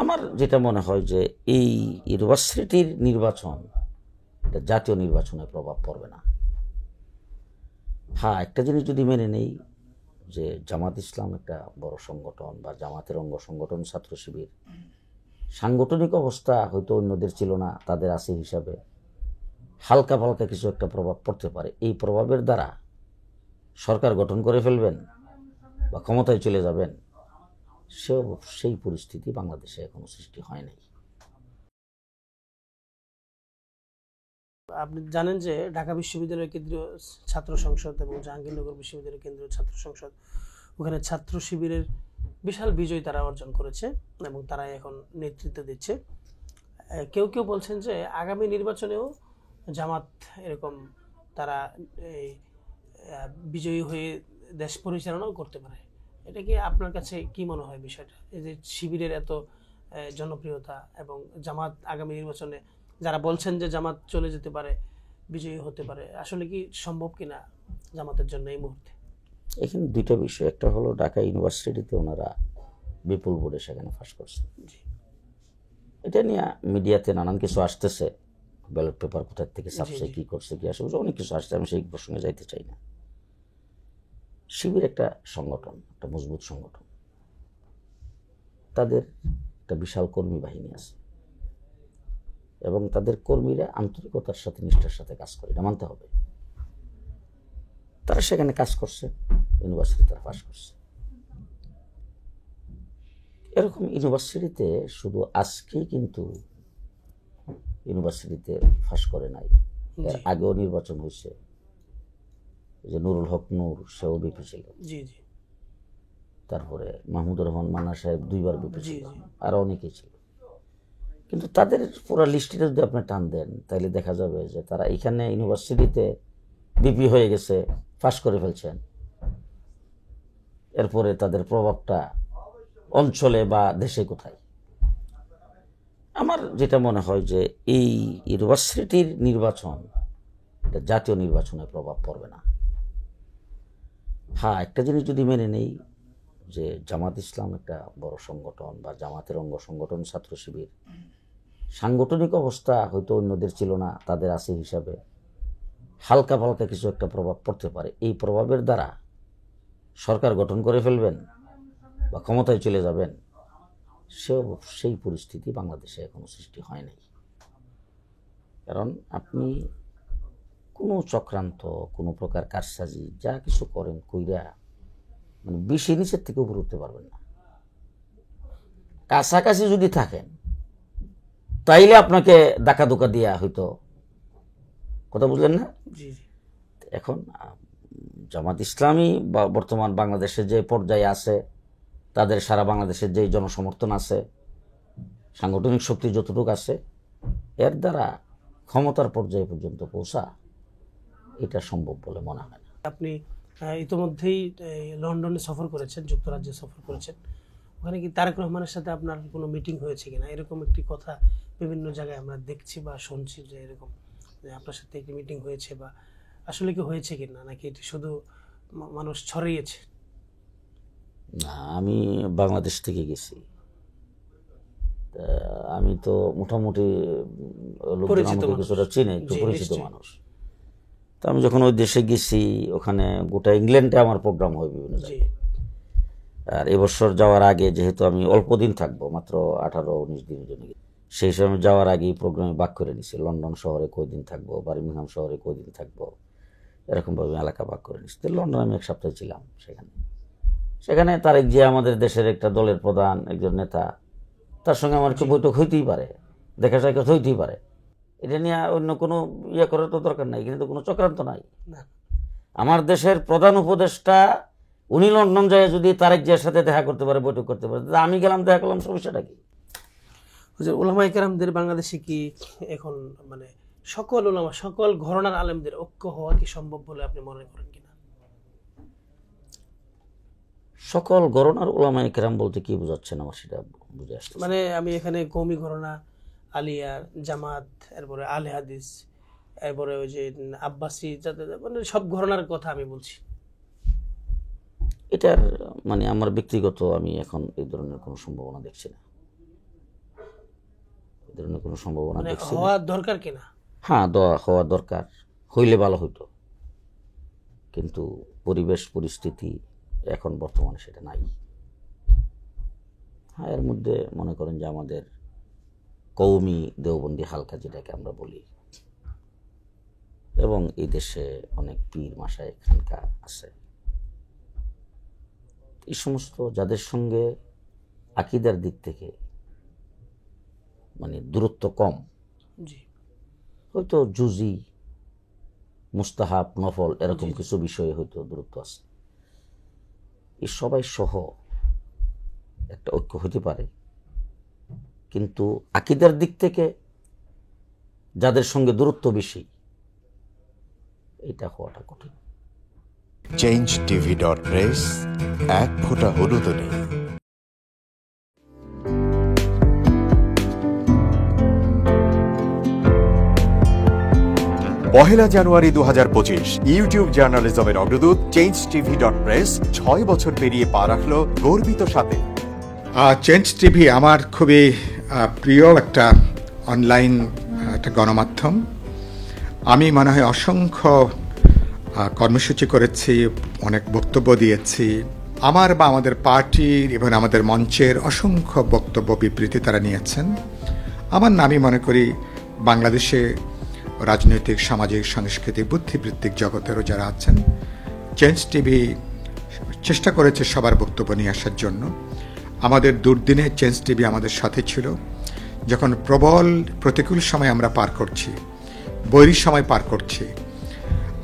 আমার যেটা মনে হয় যে এই ইউনিভার্সিটির নির্বাচন এটা জাতীয় নির্বাচনে প্রভাব পড়বে না। হ্যাঁ, একটা জিনিস যদি মেনে নেই যে জামাত ইসলাম একটা বড় সংগঠন বা জামাতের অঙ্গ সংগঠন ছাত্র শিবির, সাংগঠনিক অবস্থা হয়তো অন্যদের ছিল না, তাদের আছে হিসাবে হালকা পালকা কিছু একটা প্রভাব পড়তে পারে। এই প্রভাবের দ্বারা সরকার গঠন করে ফেলবেন বা ক্ষমতায় চলে যাবেন, সেই পরিস্থিতি বাংলাদেশে এখনো সৃষ্টি হয় নাই। আপনি জানেন যে ঢাকা বিশ্ববিদ্যালয়ের কেন্দ্রীয় ছাত্র সংসদ এবং জাহাঙ্গীরনগর বিশ্ববিদ্যালয়ের কেন্দ্রীয় ছাত্র সংসদ, ওখানে ছাত্র শিবিরের বিশাল বিজয় তারা অর্জন করেছে এবং তারা এখন নেতৃত্ব দিচ্ছে। কেউ কেউ বলছেন যে আগামী নির্বাচনেও জামাত এরকম তারা এই বিজয়ী হয়ে দেশ পরিচালনাও করতে পারে। এটা কি আপনার কাছে কি মনে হয় বিষয়টা, এই যে শিবিরের এত জনপ্রিয়তা এবং জামাত আগামী নির্বাচনে যারা বলছেন যে জামাত চলে যেতে পারে, বিজয়ী হতে পারে, আসলে কি সম্ভব কিনা জামাতের জন্য এই মুহূর্তে? এখানে দুইটা বিষয়, একটা হলো ঢাকা ইউনিভার্সিটিতে ওনারা বিপুল ভোটে সেখানে ফাঁস করছে। এটা নিয়ে মিডিয়াতে নানান কিছু আসতেছে, ব্যালট পেপার কোথার থেকে ছাপছে, কি করছে, কি আসে, অনেক কিছু আসছে, আমি সেই প্রসঙ্গে যাইতে চাই না। শিবির একটা সংগঠন, একটা মজবুত সংগঠন, তাদের একটা বিশাল কর্মী বাহিনী আছে এবং তাদের কর্মীরা আন্তরিকতার সাথে নিষ্ঠার সাথে কাজ করে, এটা মানতে হবে। তারা সেখানে কাজ করছে, ইউনিভার্সিটি তারা পাস করছে। এরকম ইউনিভার্সিটিতে শুধু আজকেই কিন্তু ইউনিভার্সিটিতে ফাঁস করে নাই, এর আগেও নির্বাচন হয়েছে। যে নুরুল হক নূর, সেও বিপি ছিল, তারপরে মাহমুদুর রহমান মান্না সাহেব 2 বার বিপি ছিল, আরো অনেকেই ছিল। কিন্তু তাদের পুরো লিস্টটা যদি আপনি টান দেন তাহলে দেখা যাবে যে তারা এখানে ইউনিভার্সিটিতে বিপি হয়ে গেছে, ফাঁস করে ফেলছেন। এরপরে তাদের প্রভাবটা অঞ্চলে বা দেশে কোথায়? আমার যেটা মনে হয় যে এই ইউনিভার্সিটির নির্বাচন এটা জাতীয় নির্বাচনে প্রভাব পড়বে না। হ্যাঁ, একটা জিনিস যদি মেনে নেই যে জামাত ইসলাম একটা বড় সংগঠন বা জামাতের অঙ্গ সংগঠন ছাত্র শিবির, সাংগঠনিক অবস্থা হয়তো অন্যদের ছিল না, তাদের আছে হিসাবে হালকা পালকা কিছু একটা প্রভাব পড়তে পারে। এই প্রভাবের দ্বারা সরকার গঠন করে ফেলবেন বা ক্ষমতায় চলে যাবেন, সেই পরিস্থিতি বাংলাদেশে এখনো সৃষ্টি হয় নাই। কারণ আপনি কোনো চক্রান্ত, কোনো প্রকার কারসাজি যা কিছু করেন কইরা মানে 20 নিচের থেকে উপরে উঠতে পারবেন না। কাছাকাছি যদি থাকেন তাইলে আপনাকে ডাকা ধোকা দিয়া হয়তো, কথা বুঝলেন না? এখন জামাত ইসলামী বা বর্তমান বাংলাদেশে যে পর্যায়ে আছে, তাদের সারা বাংলাদেশের যে জনসমর্থন আছে, সাংগঠনিক শক্তি যতটুকু আছে, এর দ্বারা ক্ষমতার পর্যায়ে পর্যন্ত পৌঁছা এটা সম্ভব বলে মনে হয় না। আপনি ইতিমধ্যেই লন্ডনে সফর করেছেন, যুক্তরাজ্যে সফর করেছেন, ওখানে কি তারেক রহমানের সাথে আপনার কোনো মিটিং হয়েছে কিনা? এরকম একটি কথা বিভিন্ন জায়গায় আমরা দেখছি বা শুনছি যে এরকম যে আপনার সাথে একটি মিটিং হয়েছে, বা আসলে কি হয়েছে কিনা, নাকি এটি শুধু মানুষ ছড়িয়েছে? না, আমি বাংলাদেশ থেকে গেছি, আমি তো মোটামুটি লোকজন আমাকে কিছুটা চিনে, একটু পরিচিত মানুষ। তো আমি যখন ওই দেশে গেছি, ওখানে গোটা ইংল্যান্ডে আমার প্রোগ্রাম হয় বিভিন্ন জায়গায়। আর এবছর যাওয়ার আগে যেহেতু আমি অল্প দিন থাকবো, মাত্র 18-19 দিনের জন্য, সেই সময় যাওয়ার আগেই প্রোগ্রামে ভাগ করে নিছি। লন্ডন শহরে কয়দিন থাকবো, বার্মিংহাম শহরে কয়দিন থাকবো, এরকমভাবে এলাকা ভাগ করে নিছি। তো লন্ডনে আমি 1 সপ্তাহ ছিলাম। সেখানে তারেক জিয়া আমাদের দেশের একটা দলের প্রধান, একজন নেতা, তার সঙ্গে আমার একটু বৈঠক হইতেই পারে, দেখা সাক্ষাৎ হইতেই পারে। এটা নিয়ে অন্য কোনো ইয়ে করার তো দরকার নাই, কিন্তু কোনো চক্রান্ত নাই। আমার দেশের প্রধান উপদেষ্টা উনি লন্ডন যায় যদি তারেক জিয়ার সাথে দেখা করতে পারে, বৈঠক করতে পারে, আমি গেলাম, দেখা করলাম, সমস্যাটা কি? উলামায়ে কেরামদের বাংলাদেশে কি এখন মানে সকল উলামা, সকল ঘরানার আলেমদের ঐক্য হওয়া কি সম্ভব বলে আপনি মনে করেন কিনা? সকল ঘরানার উলামায়ে কেরাম বলতে কি বোঝাচ্ছেন আমার সেটা বুঝে আসছে। মানে আমি এখানে কওমি ঘরানা, আলিয়া, জামাত, এরপরে আলে হাদিস, এরপরে ওই যে আব্বাসি, মানে সব ঘরানার কথা আমি বলছি। এটার মানে আমার ব্যক্তিগত, আমি এখন এই ধরনের কোনো সম্ভাবনা দেখছি না। এ ধরনের কোনো সম্ভাবনা দেখছি না। হওয়ার দরকার কিনা? হ্যাঁ, হওয়া দরকার, হইলে ভালো হইতো, কিন্তু পরিবেশ পরিস্থিতি এখন বর্তমানে সেটা নাই। হ্যাঁ, এর মধ্যে মনে করেন যে আমাদের কওমি দেওবন্দি হালকা যেটাকে আমরা বলি, এবং এই দেশে অনেক পীর মাশায়েখ খানকা আছে, এই সমস্ত যাদের সঙ্গে আকীদার দিক থেকে মানে দূরত্ব কম, হয়তো জুজি মুস্তাহাব নফল এরকম কিছু বিষয়ে হয়তো দূরত্ব আছে, এই সবাই সহ একটা ঐক্য হতে পারে, কিন্তু আকীদার দিক থেকে যাদের সঙ্গে দূরত্ব বেশি, এটা হওয়াটা কঠিন। changetv.press, এক ফোঁটা হলুদ নেই। পহেলা জানুয়ারি 2025 ইউটিউব জার্নালিজমের অগ্রদূত changetv.press 6 বছর পেরিয়ে পা রাখলো গর্বিত সাথে। চেঞ্জ টিভি আমার খুবই প্রিয় একটা অনলাইন একটা গণমাধ্যম। আমি মনে হয় অসংখ্য কর্মসূচি করেছি, অনেক বক্তব্য দিয়েছি। আমার বা আমাদের পার্টির এবং আমাদের মঞ্চের অসংখ্য বক্তব্য বিবৃতি তারা নিয়েছেন। আমার নামই মনে করি বাংলাদেশে রাজনৈতিক, সামাজিক, সাংস্কৃতিক, বুদ্ধিবৃত্তিক জগতেরও যারা আছেন, চেঞ্জ টিভি চেষ্টা করেছে সবার বক্তব্য নিয়ে আসার জন্য। আমাদের দুর্দিনে চেঞ্জ টিভি আমাদের সাথে ছিল। যখন প্রবল প্রতিকূল সময় আমরা পার করছি, বৈরী সময় পার করছি,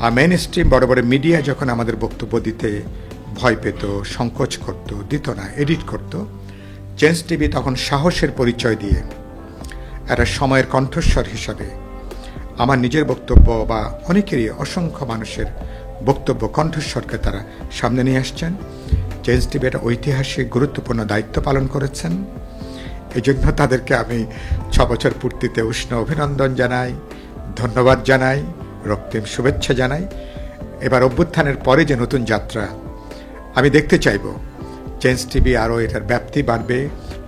আর মেইন স্ট্রিম বড় বড় মিডিয়া যখন আমাদের বক্তব্য দিতে ভয় পেত, সংকোচ করত, দিত না, এডিট করত, চেঞ্জ টিভি তখন সাহসের পরিচয় দিয়ে একটা সময়ের কণ্ঠস্বর হিসাবে আমার নিজের বক্তব্য বা অনেকেরই, অসংখ্য মানুষের বক্তব্য কণ্ঠস্বরকে তারা সামনে নিয়ে আসছেন। চেঞ্জ টিভি একটা ঐতিহাসিক গুরুত্বপূর্ণ দায়িত্ব পালন করেছেন। এই জন্য তাদেরকে আমি 6 বছর পূর্তিতে উষ্ণ অভিনন্দন জানাই, ধন্যবাদ জানাই, রক্তিম শুভেচ্ছা জানাই। এবার অভ্যুত্থানের পরে যে নতুন যাত্রা আমি দেখতে চাইব, চেঞ্জ টিভি আরও এটার ব্যাপ্তি বাড়বে,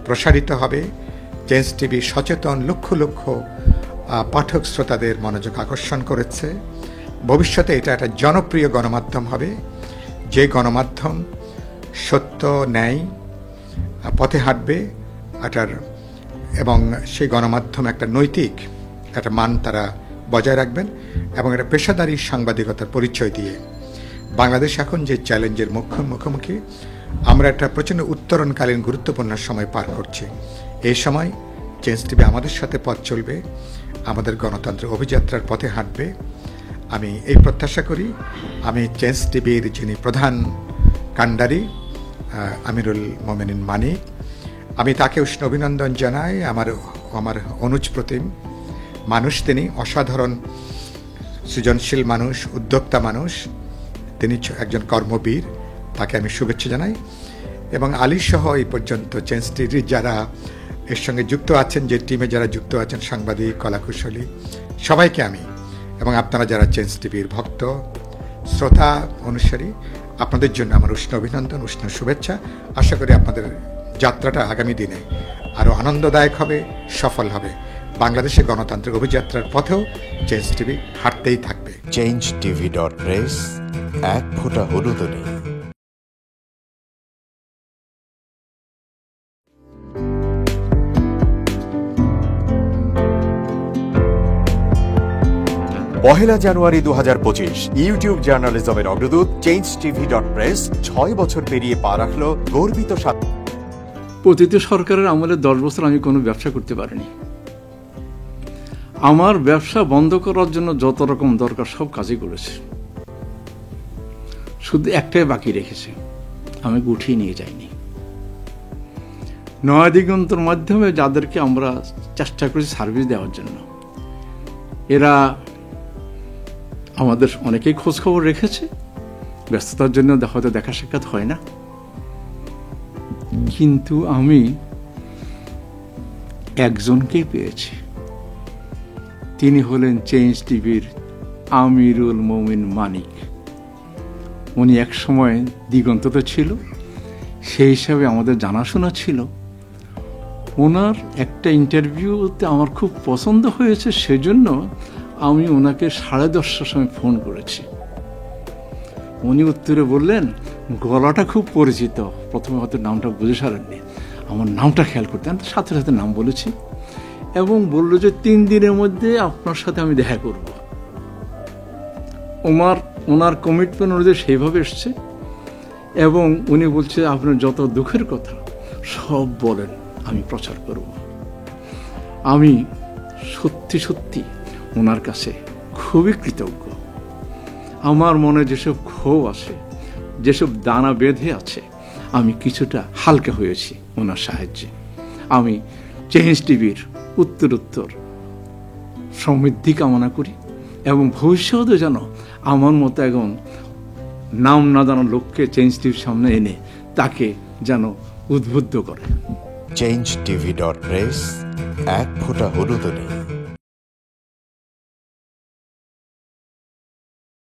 প্রসারিত হবে। চেঞ্জ টিভি সচেতন লক্ষ লক্ষ পাঠক শ্রোতাদের মনোযোগ আকর্ষণ করেছে। ভবিষ্যতে এটা একটা জনপ্রিয় গণমাধ্যম হবে, যে গণমাধ্যম সত্য, ন্যায় পথে হাঁটবে এবং সেই গণমাধ্যম একটা নৈতিক একটা মান তারা বজায় রাখবেন, এবং একটা পেশাদারী সাংবাদিকতার পরিচয় দিয়ে বাংলাদেশ এখন যে চ্যালেঞ্জের মুখোমুখি, আমরা একটা প্রচণ্ড উত্তরণকালীন গুরুত্বপূর্ণ সময় পার করছি। এই সময় চেঞ্জ টিভি আমাদের সাথে পথ চলবে, আমাদের গণতন্ত্রের অভিযাত্রার পথে হাঁটবে। আমি এই প্রত্যাশা করি। আমি চেঞ্জ টিভির যিনি প্রধান কাণ্ডারি আমিরুল মোমেনিন মানিক, আমি তাকে উষ্ণ অভিনন্দন জানাই। আমার অনুজ প্রতিম মানুষ, তিনি অসাধারণ সৃজনশীল মানুষ, উদ্যোক্তা মানুষ, তিনি একজন কর্মবীর, তাকে আমি শুভেচ্ছা জানাই। এবং আলী সহ এই পর্যন্ত চেঞ্জ টিভির যারা এর সঙ্গে যুক্ত আছেন, যে টিমে যারা যুক্ত আছেন, সাংবাদিক, কলাকুশলী, সবাইকে আমি, এবং আপনারা যারা চেঞ্জ টিভির ভক্ত, শ্রোতা, অনুসারী, আপনাদের জন্য আমার উষ্ণ অভিনন্দন, উষ্ণ শুভেচ্ছা। আশা করি আপনাদের যাত্রাটা আগামী দিনে আরও আনন্দদায়ক হবে, সফল হবে। বাংলাদেশের গণতান্ত্রিক অভিযাত্রার পথেও চেঞ্জ টিভি হাঁটতেই থাকবে। changetv.press, এক ফোঁটা হলুদ নেই। পহেলা জানুয়ারি 2025 ইউটিউব জার্নালিজমের অগ্রদূত changetv.press 6 বছর পেরিয়ে পা রাখলো গর্বিত সাথে। প্রতিটি সরকারের আমলে 10 বছর আমি কোনো ব্যবসা করতে পারিনি। আমার ব্যবসা বন্ধ করার জন্য যত রকম দরকার সব কাজই করেছে, শুধু একটাই বাকি রেখেছে, আমি গুছিয়ে নিয়ে যাইনি। নয়া দিগন্তর মাধ্যমে যাদেরকে আমরা চেষ্টা করেছি সার্ভিস দেওয়ার জন্য, এরা আমাদের অনেকেই খোঁজ খবর রেখেছে, ব্যস্ততার জন্য হয়তো দেখা সাক্ষাৎ হয় না, কিন্তু আমি একজনকেই পেয়েছি। তিনি হলেন চেঞ্জ টিভির আমিরুল মোমিন মানিক। উনি এক সময় দিগন্ততে ছিল, সেই হিসাবে আমাদের জানাশোনা ছিল। ওনার একটা ইন্টারভিউতে আমার খুব পছন্দ হয়েছে, সেজন্য আমি ওনাকে 10:30টার সময় ফোন করেছি। উনি উত্তরে বললেন, গলাটা খুব পরিচিত, প্রথমে হয়তো নামটা বুঝে সারেননি, আমার নামটা খেয়াল করতে। আমি সাথে সাথে নাম বলেছি এবং বলল যে 3 দিনের মধ্যে আপনার সাথে আমি দেখা করব। ওনার কমিটমেন্ট অনুযায়ী সেইভাবে এসছে এবং উনি বলছে আপনার যত দুঃখের কথা সব বলেন, আমি প্রচার করব। আমি সত্যি সত্যি ওনার কাছে খুবই কৃতজ্ঞ। আমার মনে যেসব ক্ষোভ আছে, যেসব দানা বেঁধে আছে, আমি কিছুটা হালকা হয়েছি ওনার সাহায্যে। আমি চেঞ্জ টিভির উত্তরোত্তর সমৃদ্ধি কামনা করি এবং ভবিষ্যতে যেন আমার মতো একজন নাম না জানা লোককে চেঞ্জ টিভির সামনে এনে তাকে যেন উদ্বুদ্ধ করে। changeTV.press, এক ফোঁটা হলুদ নেই।